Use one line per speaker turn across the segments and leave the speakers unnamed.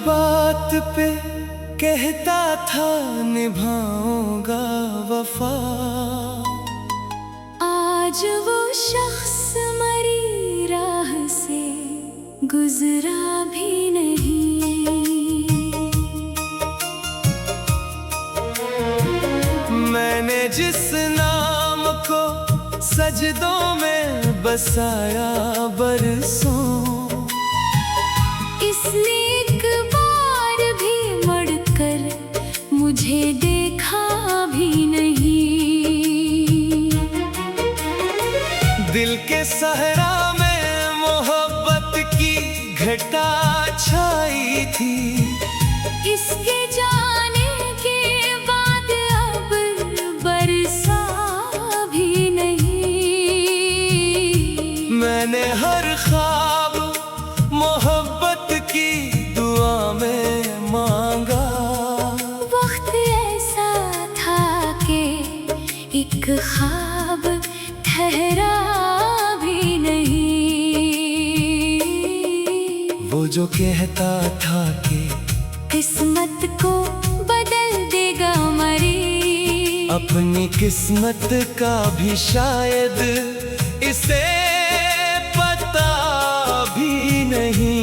बात पे कहता था निभाऊंगा वफा,
आज वो शख्स मरी राह से गुजरा भी नहीं।
मैंने जिस नाम को सजदों में बसाया बरसों,
इसने एक बार भी मुड़कर मुझे देखा भी नहीं।
दिल के सहरा में मोहब्बत की घटा छाई थी,
इसके जाने के बाद अब बरसा भी नहीं।
मैंने हर ख्वाब मोहब्बत की दुआ में मांगा,
वक्त ऐसा था कि एक ख्वाब ठहरा भी नहीं।
वो जो कहता था कि
किस्मत को बदल देगा मरी,
अपनी किस्मत का भी शायद इसे पता भी नहीं।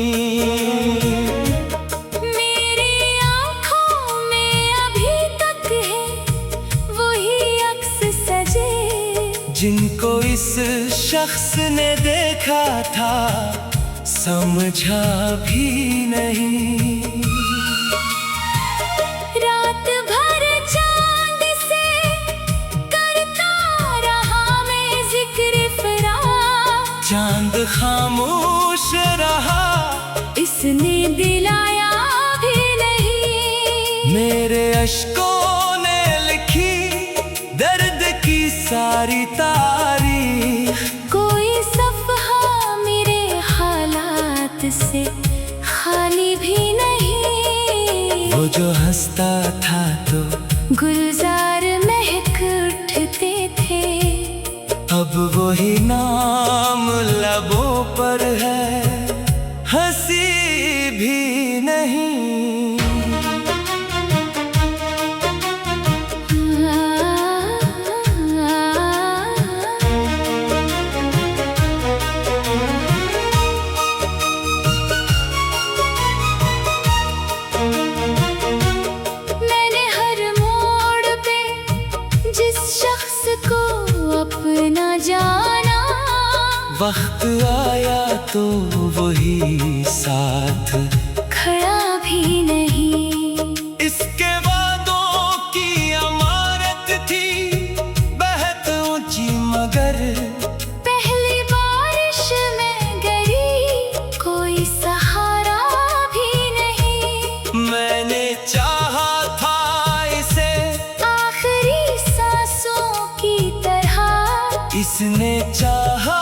मेरी आँखों में अभी तक है वही अक्स सजे,
जिनको इस शख्स ने देखा था समझा भी नहीं।
रात भर चांद से करता रहा मैं जिक्र फराग,
चांद खामोश रहा,
इसने दिलाया भी नहीं।
मेरे अश्कों ने लिखी दर्द की सारी तारीख,
कोई सफ़हा मेरे हालात से खाली भी नहीं।
वो जो हंसता था तो
गुलजार महक उठते थे,
अब वही नाम लबों पर है, हंसी भी नहीं।
मैंने हर मोड़ पे जिस शख्स को अपना जाना,
वक्त आया तो वही साथ
खड़ा भी नहीं।
इसके वादों की अमारत थी बेहद ऊंची, मगर
पहली बारिश में गिरी कोई सहारा भी नहीं।
मैंने चाहा था इसे
आखिरी सांसों की तरह,
इसने चाहा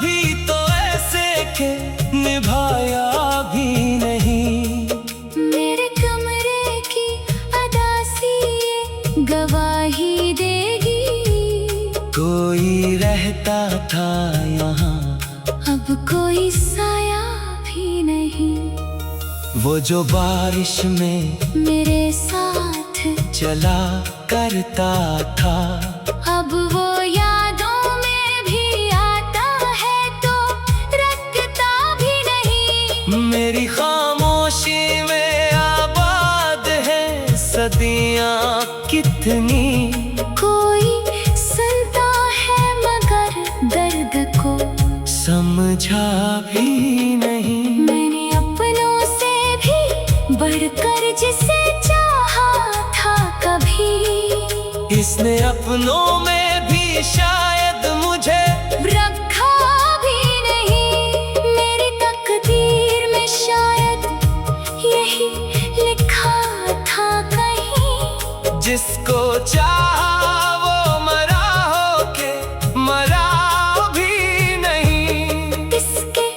भी तो ऐसे के निभाया भी नहीं।
मेरे कमरे की अदासी ये गवाही देगी,
कोई रहता था यहाँ
अब कोई साया भी नहीं।
वो जो बारिश में
मेरे साथ
चला करता था,
अब वो यादों में भी आता है तो रखता भी नहीं।
मेरी खामोशी में आबाद है सदियाँ कितनी,
कोई सुनता है मगर दर्द को
समझा भी नहीं।
मैंने अपनों से भी बढ़कर जिसे चाहा था कभी,
इसने अपनों में भी शायद मुझे
रखा भी नहीं। मेरी तकदीर में शायद यही लिखा था कहीं,
जिसको चाहा वो मरा होके मरा भी नहीं।
इसके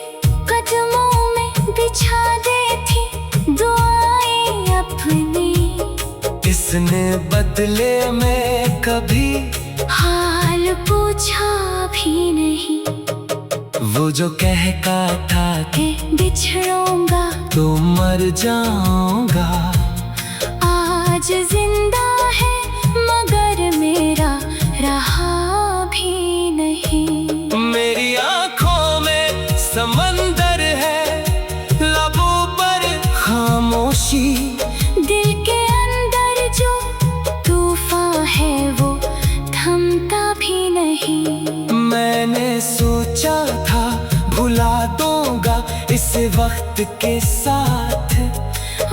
कदमों में बिछा दे थी दुआएं अपनी,
इसने बदले में कभी
हाल पूछा भी नहीं।
वो जो कहता था
कि बिछड़ूंगा
तो मर जाऊंगा,
आज जिंदा है मगर मेरा रहा भी नहीं।
मेरी आंखों में समंदर है, लबों पर खामोशी,
दिल के अंदर जो तूफान है वो थमता भी नहीं।
मैंने सोचा था भुला दूंगा इस वक्त के साथ,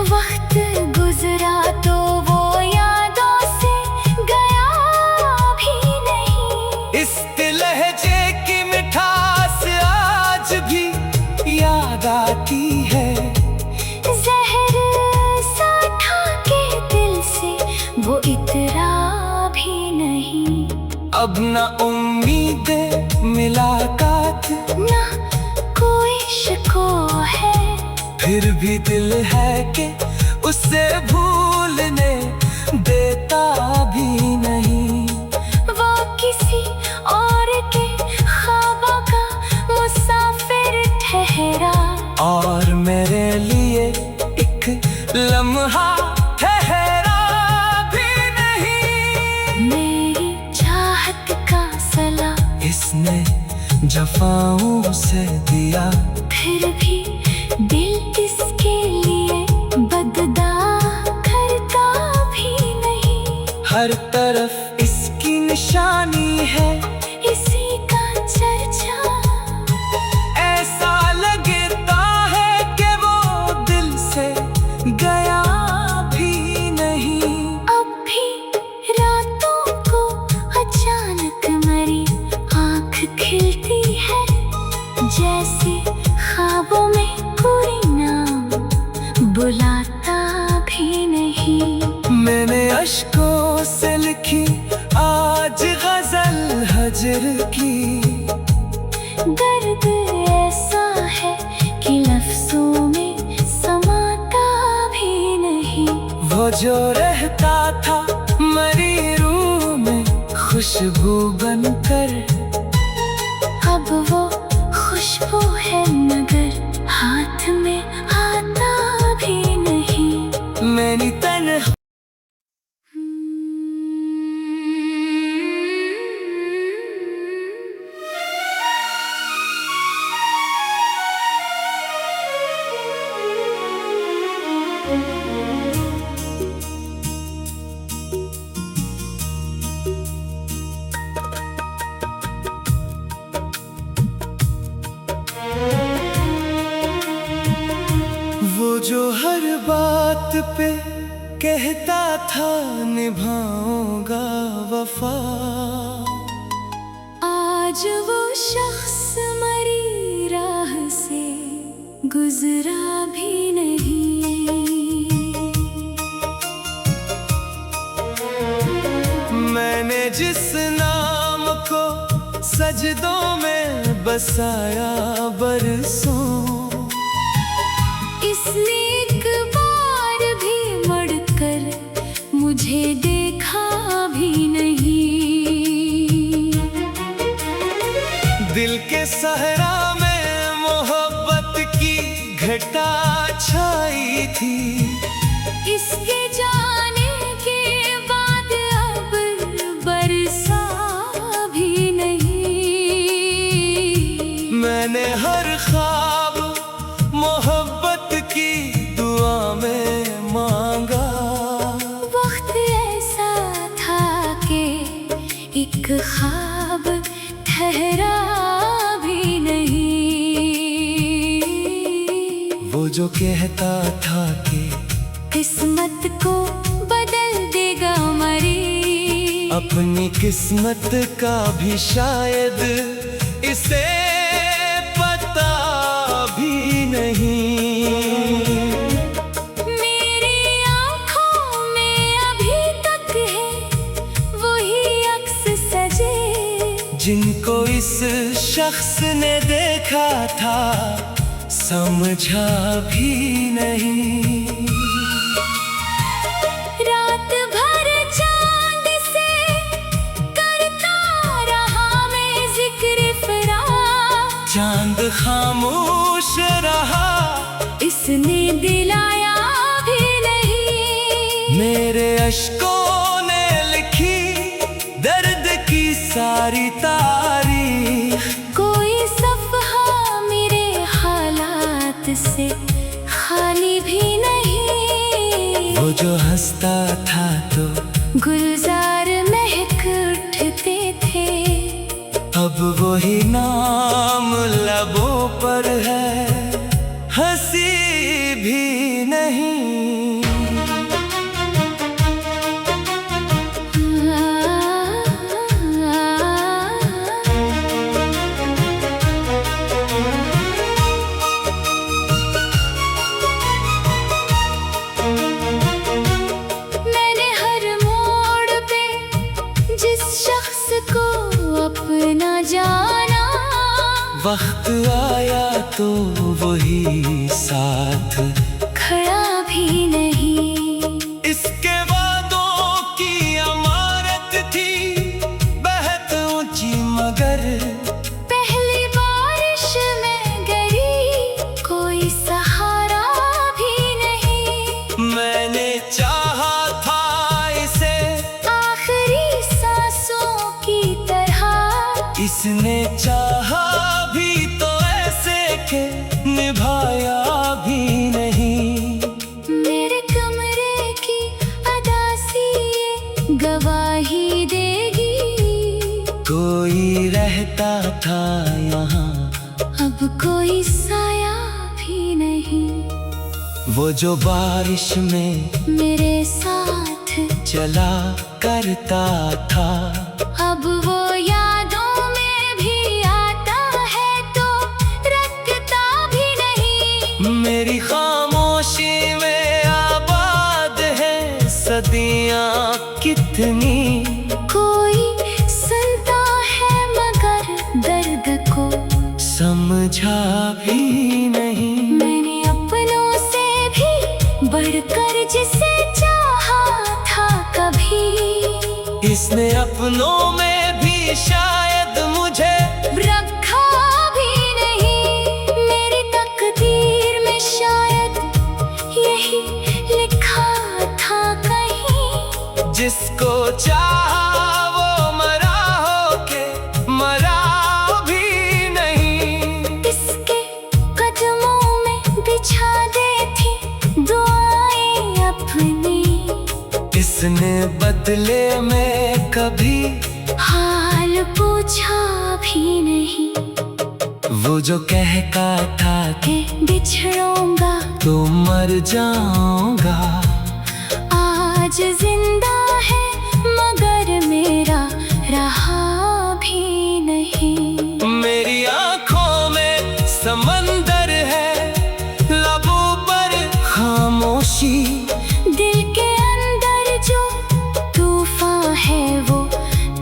वक्त गुजरा तो वो यादों से गया भी नहीं।
इस लहजे की मिठास आज भी याद आती है,
जहर सा था के दिल से वो इतरा भी नहीं।
अब न उम्मीद मुलाकात,
ना कोई शिको है,
फिर भी दिल है कि उसे भूलने देता भी नहीं।
वो किसी और के ख्वाबों का मुसाफिर ठहरा,
और मेरे लिए एक लम्हा ठहरा भी नहीं।
मेरी चाहत का सला
इसने जफाओं से दिया,
फिर भी दिल इसके लिए बददा करता भी नहीं।
हर तरफ इसकी निशानी है,
इसी का चर्चा,
ऐसा लगता है कि वो दिल से गया भी नहीं।
अब भी रातों को अचानक मेरी आँख खिलती है, जैसे ख्वाबों में कोई नाम बुलाता भी नहीं।
मैंने अश्कों से लिखी आज गजल हजर की,
दर्द ऐसा है कि लफ्जों में समाता भी नहीं।
वो जो रहता था मरी रूह में खुशबू बनकर,
अब वो खुशबू है मगर हाथ में आता भी नहीं।
मैंने तन्हा वो जो हर बात पे कहता था निभाऊंगा वफा,
आज वो शख्स मरी राह से गुजरा भी नहीं।
मैंने जिस नाम को सजदों में बसाया बरसों,
इसने एक बार भी मुड़कर मुझे देखा भी नहीं।
दिल के सहरा में मोहब्बत की घटा छाई थी,
इसके जाने के बाद अब बरसा भी नहीं।
मैंने हर ख्वाब मोहब्बत की दुआ में मांगा,
वक्त ऐसा था कि एक ख्वाब ठहरा भी नहीं।
वो जो कहता था कि
किस्मत को बदल देगा मरी,
अपनी किस्मत का भी शायद इसे पता भी नहीं।
मेरी आँखों में अभी तक है वही अक्स सजे,
जिनको इस शख्स ने देखा था समझा भी नहीं।
रात भर चांद से करता रहा मैं जिक्र फराक,
चांद
इसने दिलाया भी नहीं।
मेरे अश्कों ने लिखी दर्द की सारी तारीख।
कोई सफ़हा मेरे हालात से खाली भी नहीं।
वो जो हंसता था तो
गुलजार महक उठते थे।
अब वही नाम लबों पर है, हंसी भी नहीं।
मैंने हर मोड़ पे जिस शख्स को अपना जाना,
वक्त आया तो वही साथ
खड़ा भी नहीं।
इसके वादों की अमारत थी बेहद ऊंची, मगर
पहली बारिश में गिरी कोई सहारा भी नहीं।
मैंने चाहा था इसे
आखिरी सांसों की तरह,
इसने चाहा भी तो ऐसे के निभाया भी नहीं।
मेरे कमरे की अदासी ये गवाही देगी।
कोई रहता था यहाँ,
अब कोई साया भी नहीं।
वो जो बारिश में
मेरे साथ
चला करता था,
अब वो यादों में भी आता है तो रखता भी नहीं।
मेरी खामोशी में आबाद है सदियाँ कितनी।
कोई सुनता है मगर दर्द को
समझा भी नहीं।
मैंने अपनों से भी बढ़कर जिसे चाहा था कभी,
इसने अपनों में भी शायद मुझे
रखा भी नहीं। मेरी तकदीर में शायद यही लिखा था कहीं,
जिसको चाहा वो मरा होके मरा भी नहीं।
इसके कदमों में बिछा दे थी दुआएं अपनी,
इसने बदले में कभी
हाल पूछा भी नहीं।
वो जो कहता था
कि बिछड़ूंगा
तो मर जाऊंगा,
आज जिंदा है मगर मेरा रहा भी नहीं।
मेरी आंखों में समंदर है, लबों पर खामोशी।
दिल के अंदर जो तूफान है वो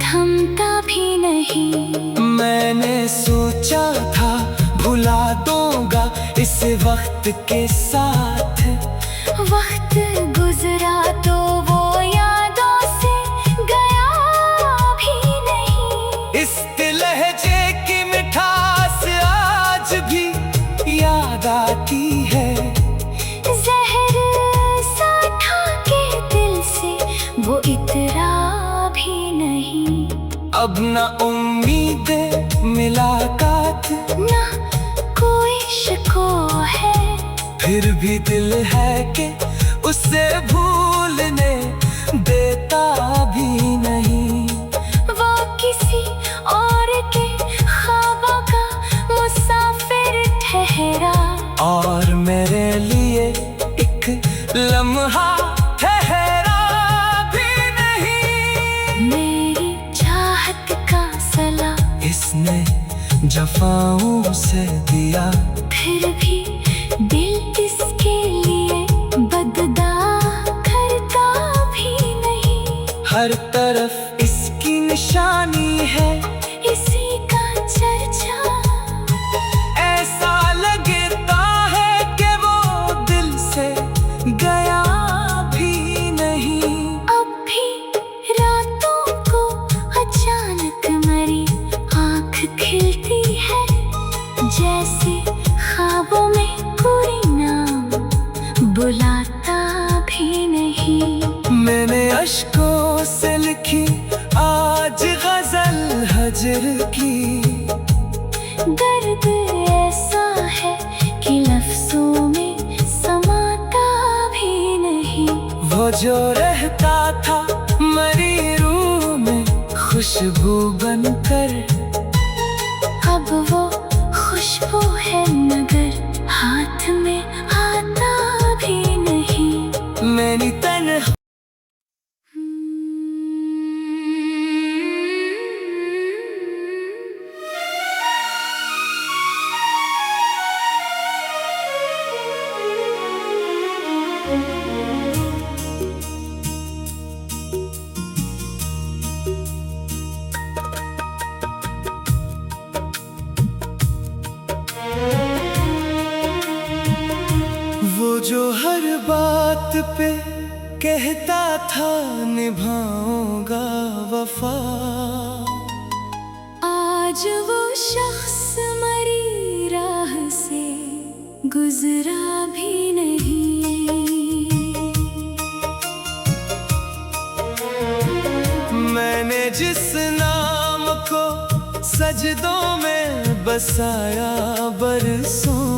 थमता भी नहीं।
मैंने सोचा था भुला दूंगा इस वक्त के साथ,
वक्त गुजरा तो वो यादों से गया भी नहीं।
इस लहजे की मिठास आज भी याद आती है।
जहर सा था के दिल से वो इतरा भी नहीं।
अब न उम्मीद मुलाकात,
ना कोई शिको है,
फिर भी दिल है कि उसे भूलने देता भी नहीं।
वो किसी और के ख्वाबों का मुसाफिर ठहरा,
और मेरे लिए एक लम्हा ठहरा भी नहीं।
मेरी चाहत का सला
इसने जफाओं से दिया,
फिर भी दिल इसके लिए बददा करता भी नहीं।
हर तरफ इसकी निशानी है,
इसी का चर्चा
ऐसा लगता है कि वो दिल से गया भी नहीं।
अब भी रातों को अचानक मेरी आँख खिलती है, जैसे ख्वाबों में कोई नाम
अश्कों से लिखी आज गजल हजर की।
दर्द ऐसा है कि लफ्जों में समाता भी नहीं।
वो जो रहता था मरी रूह में खुशबू बनकर,
अब वो खुशबू है मगर हाथ में आता भी नहीं।
मैंने तन्हा वो जो हर बात पे कहता था निभाऊंगा वफा,
आज वो शख्स मरी राह से गुजरा भी नहीं।
मैंने जिस नाम को सजदों में बसाया बरसों,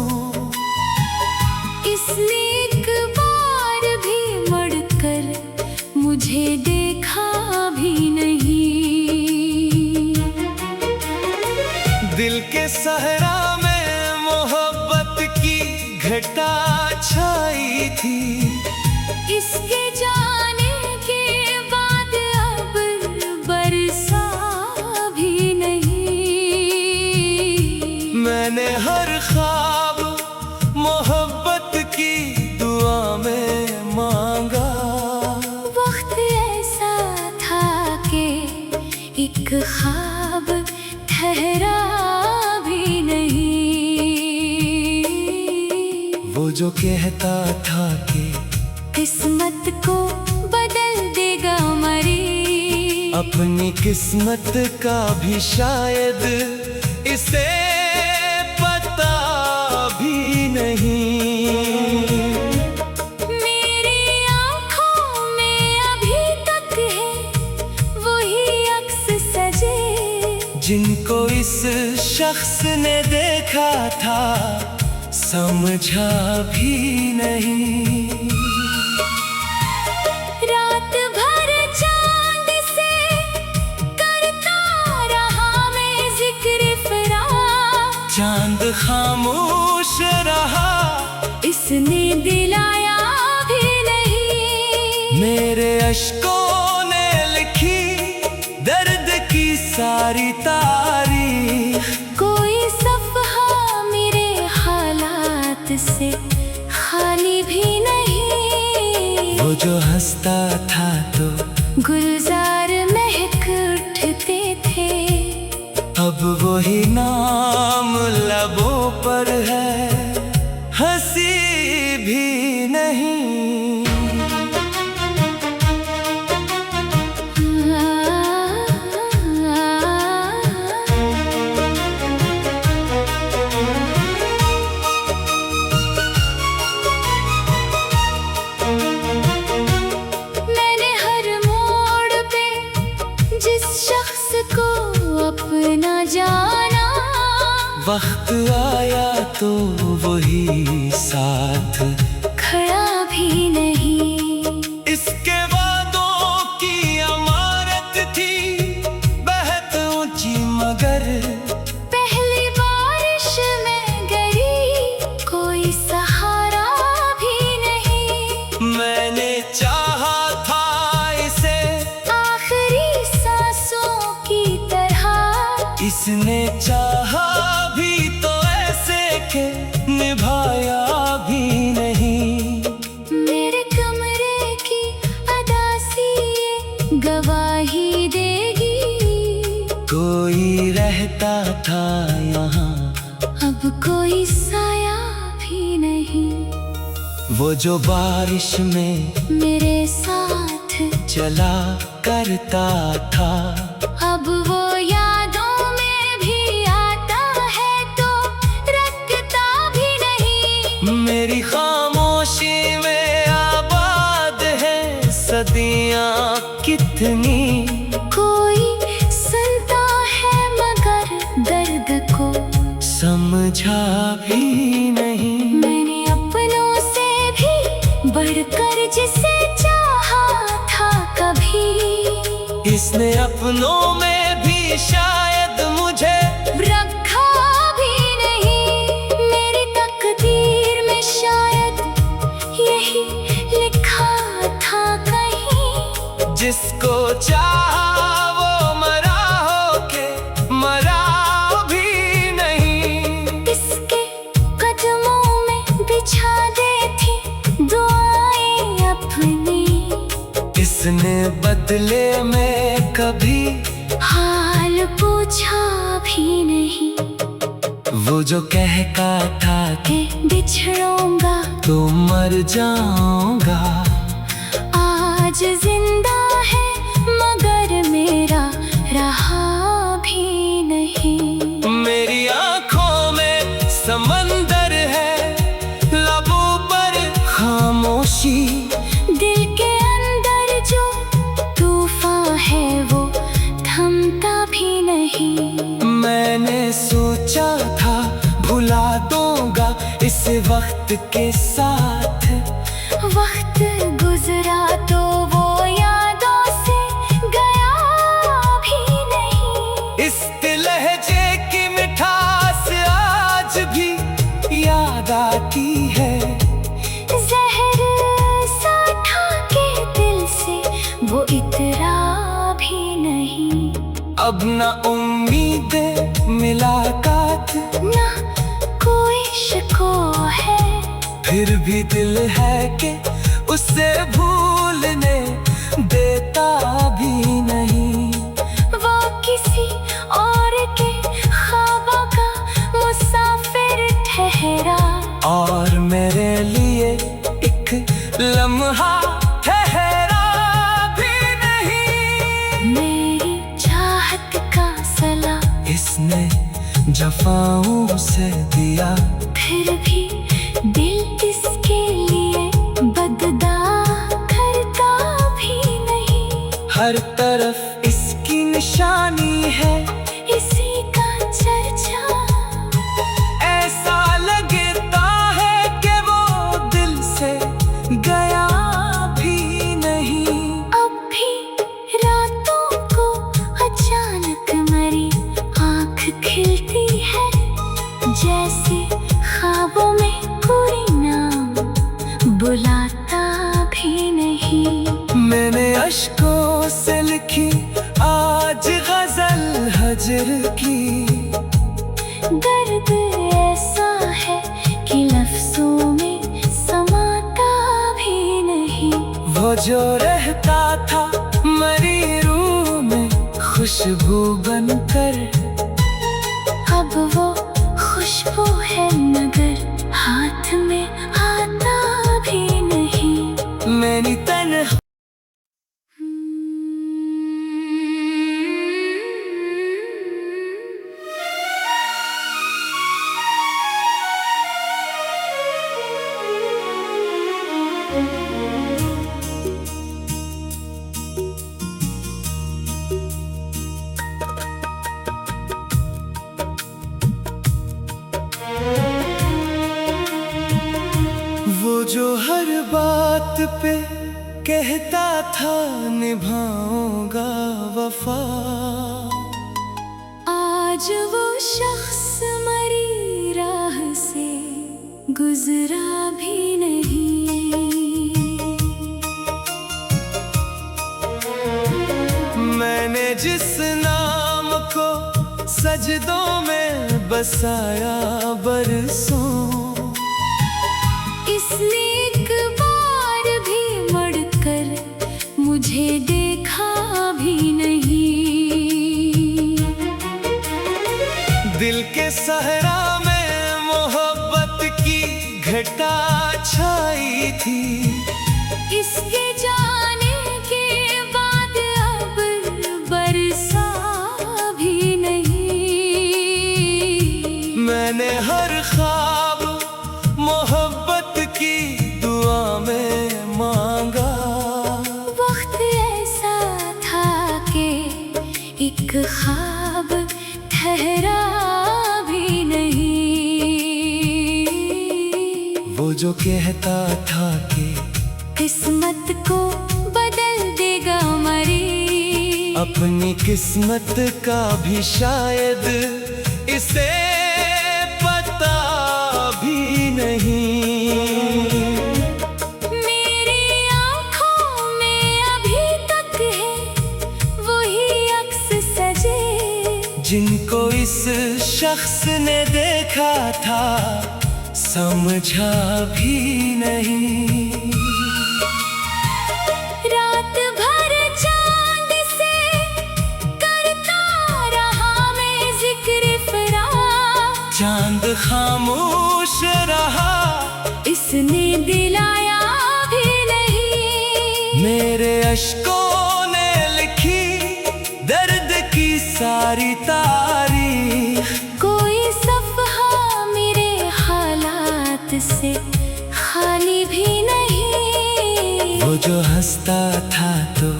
इसने एक बार भी मुड़कर मुझे देखा भी नहीं।
दिल के सहरा में मोहब्बत की घटा छाई थी।
इसके जाने के बाद अब बरसा भी नहीं।
मैंने हर ख्वाब मोहब्बत की दुआ में मांगा।
वक्त ऐसा था कि एक ख्वाब ठहरा भी नहीं।
वो जो कहता था कि
किस्मत को बदल देगा मरी,
अपनी किस्मत का भी शायद इसे पता भी नहीं।
मेरी आँखों में अभी तक है वही अक्स सजे,
जिनको इस शख्स ने देखा था समझा भी नहीं।
रात भर चांद से करता रहा मैं जिक्र फराग,
चांद खामोश रहा,
इसने दिलाया भी नहीं।
मेरे अश्कों ने लिखी दर्द की सारी तारीख।
कोई सफ़हा मेरे हालात से खाली भी नहीं।
वो जो हंसता था तो
गुलजार महक उठते थे,
अब वही नाम लबों पर है, हंसी भी नहीं।
मैंने हर मोड़ पे जिस शख्स को अपना जाना,
वक्त आया तो वही साथ
खड़ा भी नहीं।
इसके वादों की अमारत थी बेहद ऊंची, मगर
पहली बारिश में गिरी कोई सहारा भी नहीं।
मैंने चाहा था इसे
आखिरी सांसों की तरह,
इसने चाहा भी तो ऐसे के निभाया भी नहीं।
मेरे कमरे की अदासी ये गवाही देगी,
कोई रहता था यहाँ
अब कोई साया भी नहीं।
वो जो बारिश में
मेरे साथ
चला करता था,
अब वो यादों में भी आता है तो रखता भी नहीं।
मेरी खामोशी में आबाद है सदियां दुनिया कितनी,
कोई सुनता है मगर दर्द को
समझा भी नहीं।
मैंने अपनों से भी बढ़कर जिसे चाहा था कभी,
इसने अपनों में भी शायद मुझे
रखा भी नहीं। मेरी तकदीर में शायद यही लिखा था कहीं,
जिसको चाहा वो मरा होके मरा भी नहीं।
इसके कदमों में बिछा दे थी दुआएं अपनी,
इसने बदले में कभी
हाल पूछा भी नहीं।
वो जो कहता था
कि बिछड़ूंगा
तो मर जाऊंगा,
आज जिंदा है मगर मेरा रहा भी नहीं।
मेरी आंखों में समंदर है, लबों पर खामोशी,
दिल के अंदर जो तूफान है वो थमता भी नहीं।
मैंने सोचा था भुला दूंगा इस वक्त के साथ,
वक्त गुजरा तो वो यादों से गया भी नहीं।
इस लहजे की मिठास आज भी याद आती है,
जहर सा था के दिल से वो इतरा भी नहीं।
अब न उम्मीद मुलाकात,
ना कोई शिको है,
फिर भी दिल है कि उसे भूलने देता भी नहीं।
वो किसी और के ख्वाबों का मुसाफिर ठहरा,
और मेरे लिए एक लम्हा ठहरा भी नहीं।
मेरी चाहत का सला
इसने जफाओं से दिया,
फिर भी दिल इसके लिए बददा करता भी नहीं।
हर तरफ इसकी निशानी है,
इसी का चर्चा,
ऐसा लगता है कि वो दिल से गया भी नहीं।
अब भी रातों को अचानक मेरी आँख खिलती है, जैसे ख्वाबों में कोई नाम बुलाता भी नहीं।
मैंने अश्कों से लिखी आज गजल हजर की,
दर्द ऐसा है कि लफ्जों में समाता भी नहीं।
वो जो रहता था मरी रूह में खुशबू बनकर,
अब वो खुशबू है मगर हाथ में आता भी नहीं।
मैंने तन्हा वो जो हर बात पे कहता था निभाऊंगा वफा,
आज वो शख्स मरी राह से गुजरा भी नहीं।
मैंने जिस नाम को सजदों में बसाया बरसों,
इसने एक बार भी मुड़कर मुझे देखा भी नहीं।
दिल के सहरा में मोहब्बत की घटा छाई थी,
इसके जाने के बाद अब बरसा भी नहीं।
मैंने हर ख्वाब मोहब्बत की दुआ में मांगा,
वक्त ख्वाब ठहरा भी नहीं।
वो जो कहता था कि
किस्मत को बदल देगा मरी,
अपनी किस्मत का भी शायद इसे पता भी नहीं।
मेरी आँखों में अभी तक है वही अक्स सजे,
जिनको इस शख्स ने देखा था समझा भी नहीं।
रात भर चांद से करता रहा मैं जिक्र फराक,
चांद खामोश रहा,
इसने दिलाया भी नहीं।
मेरे अश्कों ने लिखी दर्द की सारी तारीख,
कोई सफ़हा मेरे हालात से खाली भी नहीं।
वो जो हंसता था तो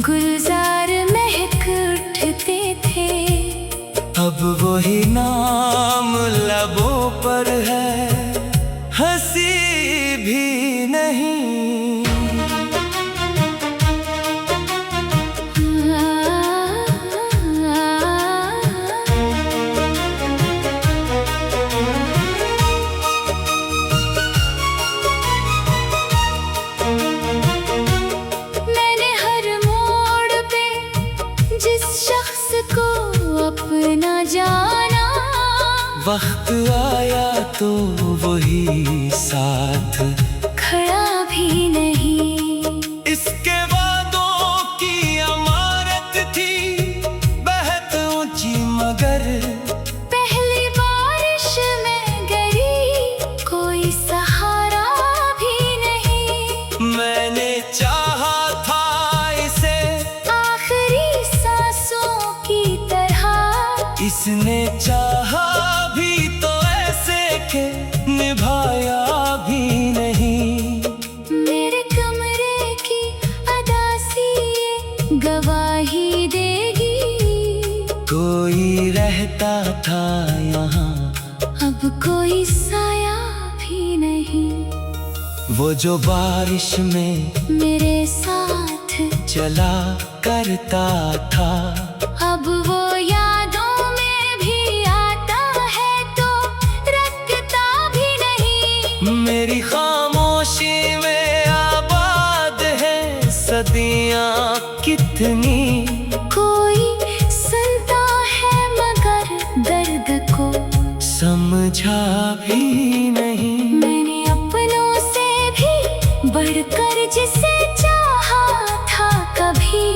गुलजार महक उठते थे,
अब वही नाम लबों पर है, हंसी भी नहीं।
मैंने हर मोड़ पे जिस शख्स को अपना जाना,
वक्त आया तो वही साथ
खड़ा भी नहीं।
इसके वादों की अमारत थी बेहद ऊंची, मगर
पहली बारिश में गिरी कोई सहारा भी नहीं।
मैंने चाहा था इसे
आखिरी सांसों की तरह,
इसने चाहा भी तो ऐसे के निभाया भी नहीं।
मेरे कमरे की अदासी ये गवाही देगी,
कोई रहता था यहाँ
अब कोई साया भी नहीं।
वो जो बारिश में
मेरे साथ
चला करता था,
अब वो यादों में भी आता है तो रखता भी नहीं।
मेरी खामोशी में आबाद है सदियाँ कितनी,
कोई सुनता है मगर दर्द को
समझा भी नहीं।
मैंने अपनों से भी बढ़कर जिसे चाहा था कभी,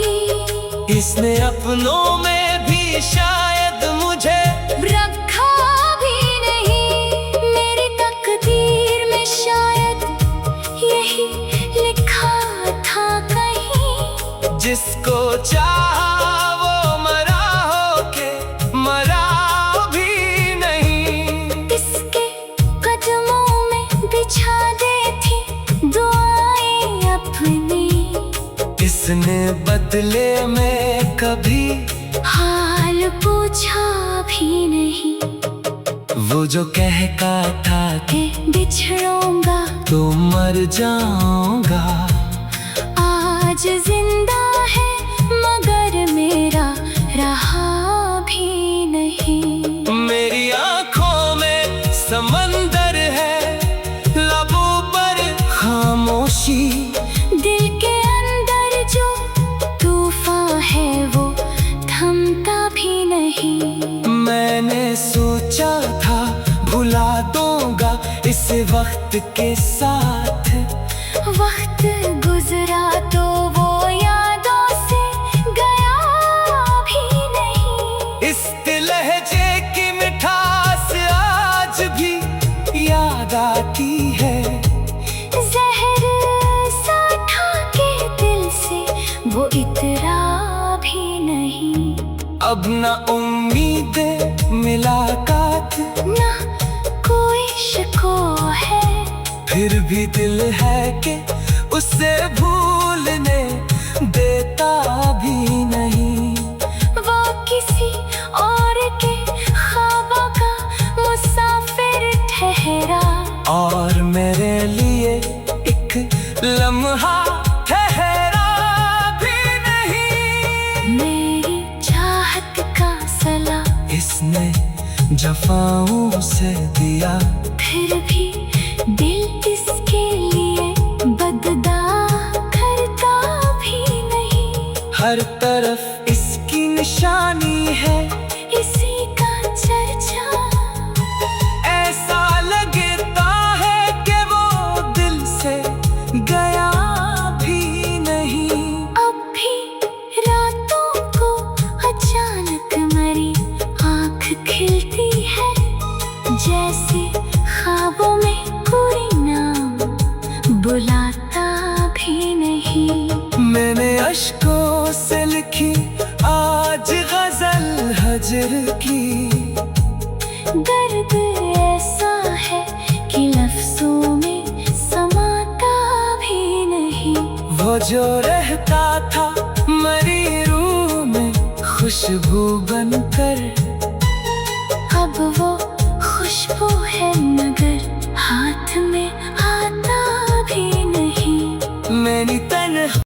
इसने अपनों में भी शायद मुझे
रखा भी नहीं। मेरी तकदीर में शायद यही लिखा था कहीं,
जिसको चाहा वो मरा होके मरा भी नहीं।
इसके कदमों में बिछा दी थी दुआएं अपनी,
इसने बदले में कभी
हाल पूछा भी नहीं।
वो जो कहता था
कि बिछड़ूंगा
तो मर जाऊंगा,
आज जिंदा है मगर मेरा रहा भी नहीं।
मेरी आंखों में समंदर है, लबों पर खामोशी,
दिल के अंदर जो तूफान है वो थमता भी नहीं।
मैंने सोचा था भुला दूंगा इस वक्त के साथ,
वक्त गुजरा तो वो यादों से गया भी नहीं।
इस लहजे की मिठास आज भी याद आती है,
जहर सा था के दिल से वो इतरा भी नहीं।
अब न उम्मीद मुलाकात
ना कोई शिको है,
फिर भी दिल है कि उसे भूलने देता भी नहीं।
वो किस
वफाओं से दिया,
फिर भी दिल इसके लिए बददा करता भी नहीं।
हर तरफ इसकी निशानी है,
इसी का चर्चा
ऐसा लगता है कि वो दिल से गया भी नहीं।
अब भी रातों को अचानक मेरी आँख खिलती है, जैसे ख्वाबों में कोई नाम बुलाता भी नहीं।
मैंने अश्कों से लिखी आज गजल हजर की,
दर्द ऐसा है कि लफ्जों में समाता भी नहीं।
वो जो रहता था मरी रूह में खुशबू बनकर,
अब वो खुशबू है मगर हाथ में आता भी नहीं।
मैंने तन्हा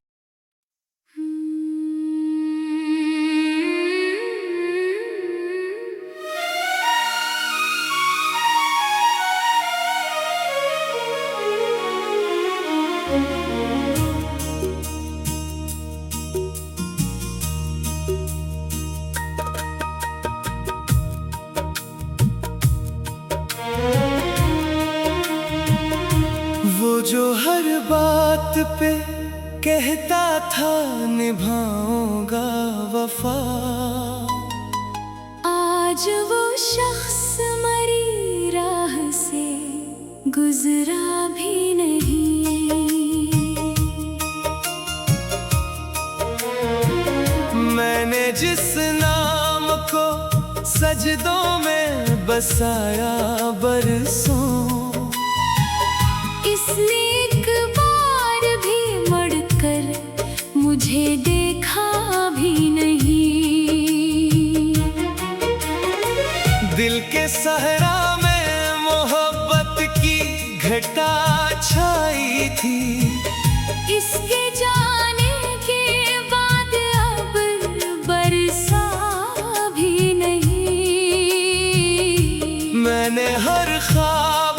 वो जो हर बात पे कहता था निभाऊंगा वफा,
आज वो शख्स मरी राह से गुजरा भी नहीं।
मैंने जिस नाम को सजदों में बसाया बरसों,
इसने एक बार भी मुड़कर मुझे देखा भी नहीं।
दिल के सहरा में मोहब्बत की घटा छाई थी,
इसके जाने के बाद अब बरसा भी नहीं।
मैंने हर ख्वाब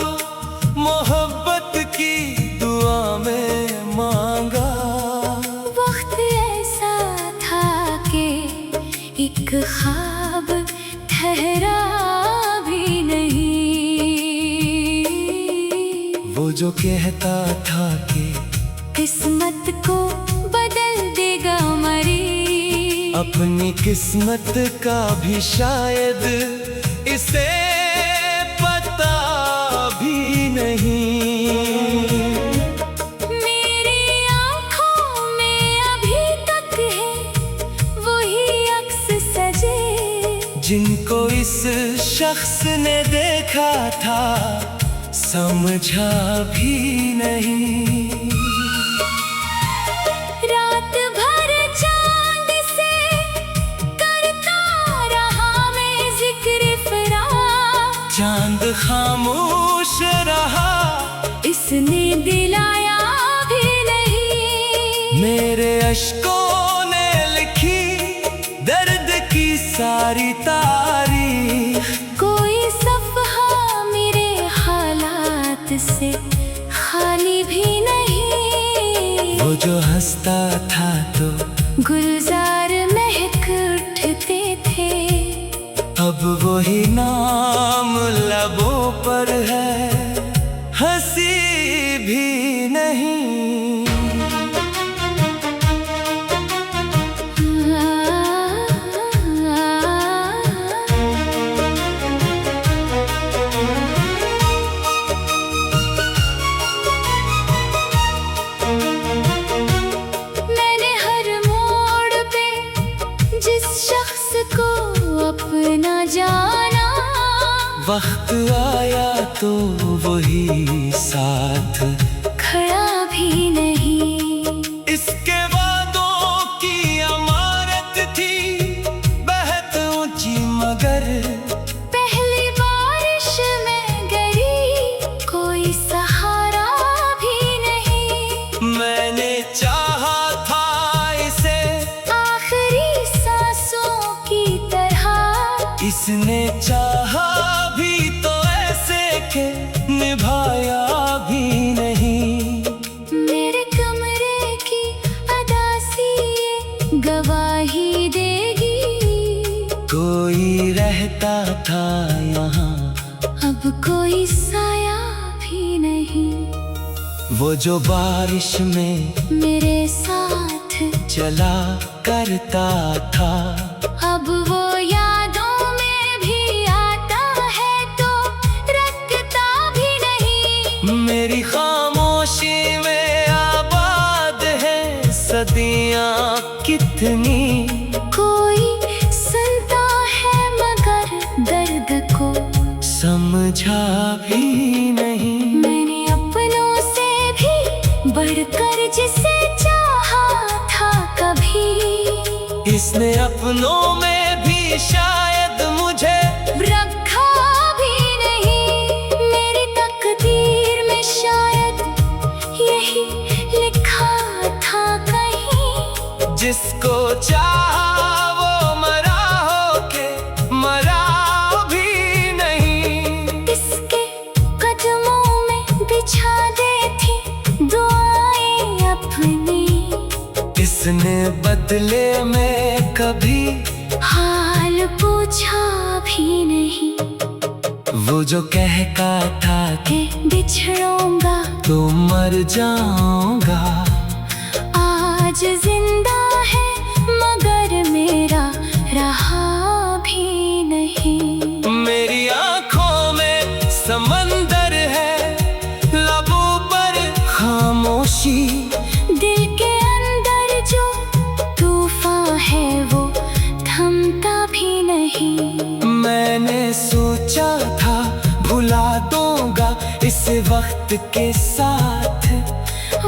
मोहब्बत की दुआ में मांगा,
वक्त ऐसा था कि एक ख्वाब ठहरा भी नहीं।
वो जो कहता था कि
किस्मत को बदल देगा मरी,
अपनी किस्मत का भी शायद इसे पता भी नहीं।
मेरी आँखों में अभी तक है वही अक्स सजे,
जिनको इस शख्स ने देखा था समझा भी नहीं।
रात भर चांद से करता रहा मैं जिक्र फराग,
चांद खामोश रहा,
इसने दिलाया भी नहीं।
मेरे अश्कों ने लिखी दर्द की सारी तारीख,
कोई सफ़हा मेरे हालात से खाली भी नहीं।
वो जो हंसता था तो
गुलजार महक उठते थे,
अब वही नाम लबों पर है, हंसी भी नहीं।
मैंने हर मोड़ पे जिस शख्स को अपना जाना,
वक्त आया तो वही साथ
खड़ा भी नहीं।
इसके वादों की अमारत थी बेहद ऊंची, मगर
पहली बारिश में गिरी कोई सहारा भी नहीं।
मैंने चाहा था इसे
आखिरी सांसों की तरह,
इसने चाहा कोई रहता था यहाँ,
अब कोई साया भी नहीं।
वो जो बारिश में
मेरे साथ
चला करता था,
अब वो यादों में भी आता है तो रखता भी नहीं।
मेरी खामोशी में आबाद है सदियाँ कितनी।
कोई सुनता है मगर दर्द को
समझा भी नहीं।
मैंने अपनों से भी बढ़कर जिसे चाहा था कभी,
इसने अपनों में भी शायद मुझे
रखा भी नहीं। मेरी तकदीर में शायद यही लिखा था कहीं,
जिसको चाहा वो मरा होके मरा भी नहीं।
इसके कदमों में बिछा दे थी दुआएं अपनी,
इसने बदले में कभी
हाल पूछा भी नहीं।
वो जो कहता था
कि बिछड़ूंगा
तो मर जाऊंगा,
आज जिंदा है मगर मेरा रहा भी नहीं।
मेरी आंखों में समंदर है, लबों पर खामोशी।
दिल के अंदर जो तूफान है वो थमता भी नहीं।
मैंने सोचा था भुला दूंगा इस वक्त के साथ,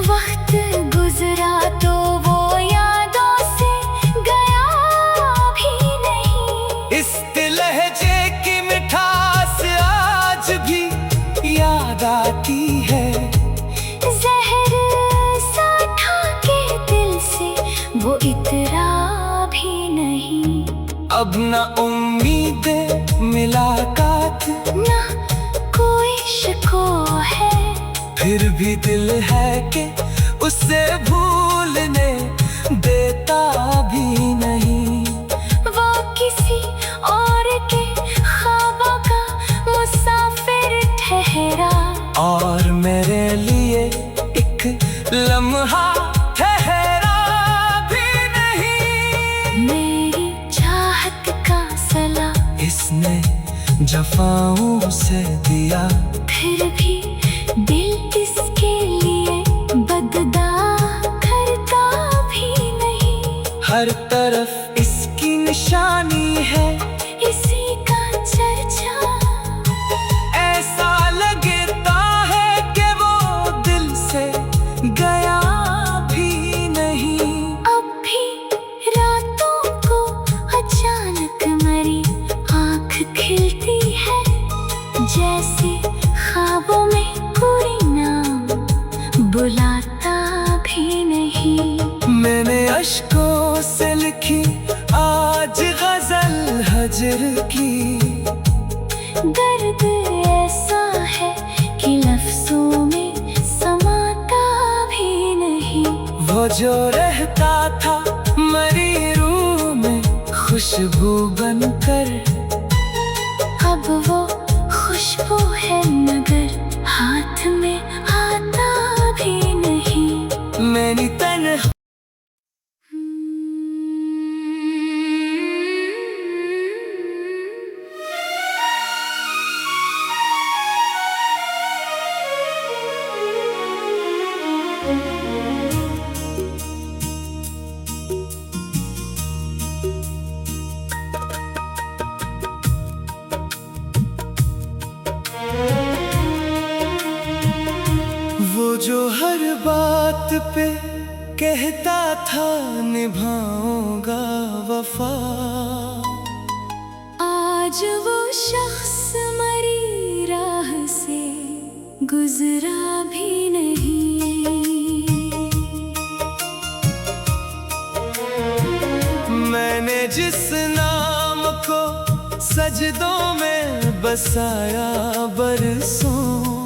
वक्त गुजरा तो वो यादों से गया भी नहीं।
इस लहजे की मिठास आज भी याद आती है।
जहर सा था के दिल से वो इतरा भी नहीं।
अब न उम्मीद मुलाकात,
ना कोई शिको है,
फिर भी दिल है कि उसे भूलने देता भी नहीं।
वो किसी और के ख्वाबों का मुसाफिर ठहरा,
और मेरे लिए एक लम्हा ठहरा भी नहीं।
मेरी चाहत का सला
इसने जफाओं से दिया,
फिर भी दिल इसके लिए बददा करता भी नहीं।
हर तरफ इसकी निशानी है,
इसी का चर्चा
ऐसा लगता है कि वो दिल से गया भी नहीं।
अब भी रातों को अचानक मेरी आँख खिलती है, जैसे ख्वाबों में कोई नाम बुलाता भी नहीं।
मैंने अश्कों से लिखी आज गजल हजर की,
दर्द ऐसा है कि लफ्जों में समाता भी नहीं।
वो जो रहता था मरी रूह में खुशबू बनकर,
अब वो खुशबू है मगर हाथ में आता भी नहीं।
मैंने तन्हा वो जो हर बात पे कहता था निभाऊंगा वफा,
आज वो शख्स मरी राह से गुजरा भी नहीं।
मैंने जिस नाम को सजदों में बसाया बरसों,